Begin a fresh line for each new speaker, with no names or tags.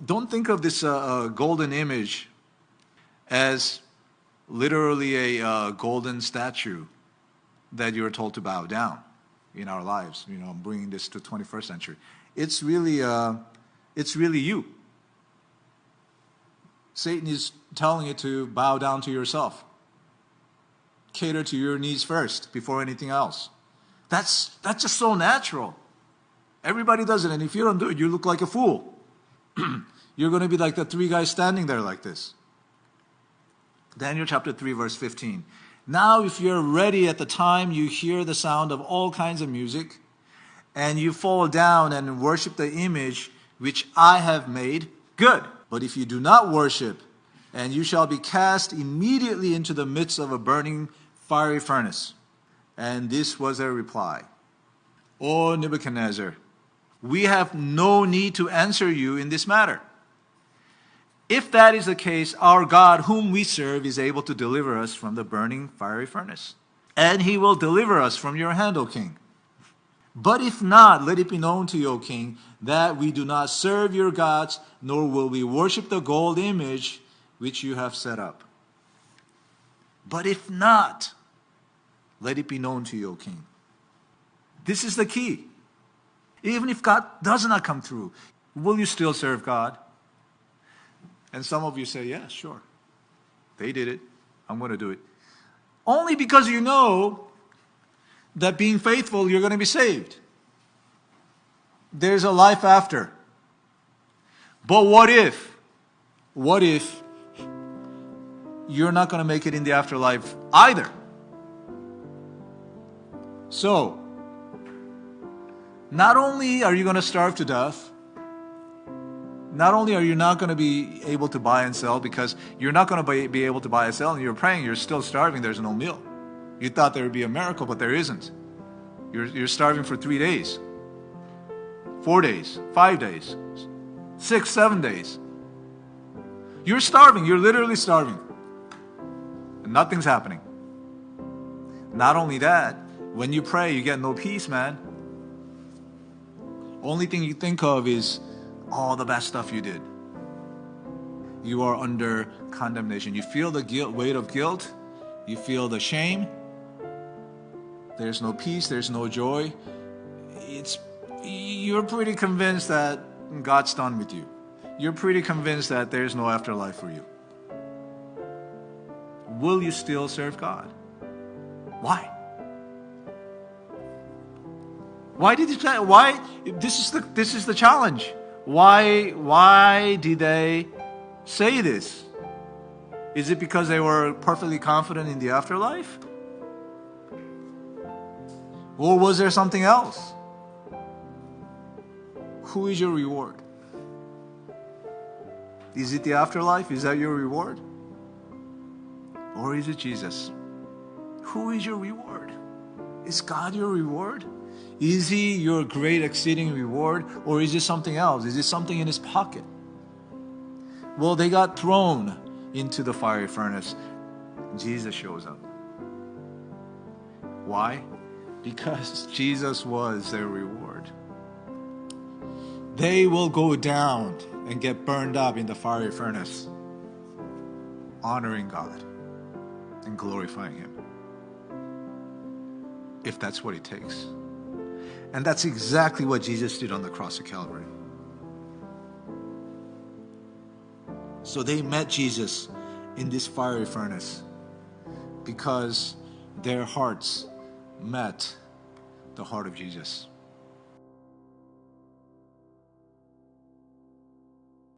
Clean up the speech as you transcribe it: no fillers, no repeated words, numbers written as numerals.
Don't think of this golden image as literally a golden statue that you're told to bow down in our lives. I'm bringing this to 21st century. It's really you. Satan is telling you to bow down to yourself. Cater to your needs first before anything else. That's just so natural. Everybody does it, and if you don't do it, you look like a fool. You're going to be like the three guys standing there like this. Daniel chapter 3, verse 15. Now if you're ready at the time you hear the sound of all kinds of music, and you fall down and worship the image which I have made, good. But if you do not worship, and you shall be cast immediately into the midst of a burning fiery furnace. And this was their reply. O Nebuchadnezzar, we have no need to answer you in this matter. If that is the case, our God, whom we serve, is able to deliver us from the burning fiery furnace. And he will deliver us from your hand, O king. But if not, let it be known to you, O king, that we do not serve your gods, nor will we worship the gold image which you have set up. But if not, let it be known to you, O king. This is the key. Even if God does not come through, will you still serve God? And some of you say, yeah, sure. They did it. I'm going to do it. Only because you know that being faithful, you're going to be saved. There's a life after. But what if you're not going to make it in the afterlife either? So, not only are you going to starve to death, not only are you not going to be able to buy and sell, because you're not going to be able to buy and sell, and you're praying, you're still starving, there's no meal. You thought there would be a miracle, but there isn't. You're starving for 3 days, 4 days, 5 days, 6, 7 days. You're starving, you're literally starving. And nothing's happening. Not only that, when you pray, you get no peace, man. Only thing you think of is all the bad stuff you did. You are under condemnation. You feel the weight of guilt. You feel the shame. There's no peace. There's no joy. You're pretty convinced that God's done with you. You're pretty convinced that there's no afterlife for you. Will you still serve God? Why? Why did you? Why? This is the challenge. Why did they say this? Is it because they were perfectly confident in the afterlife? Or was there something else? Who is your reward? Is it the afterlife? Is that your reward? Or is it Jesus? Who is your reward? Is God your reward? Is he your great exceeding reward? Or is it something else? Is it something in his pocket? Well, they got thrown into the fiery furnace. Jesus shows up. Why? Because Jesus was their reward. They will go down and get burned up in the fiery furnace, honoring God and glorifying him. If that's what it takes. And that's exactly what Jesus did on the cross of Calvary. So they met Jesus in this fiery furnace because their hearts met the heart of Jesus.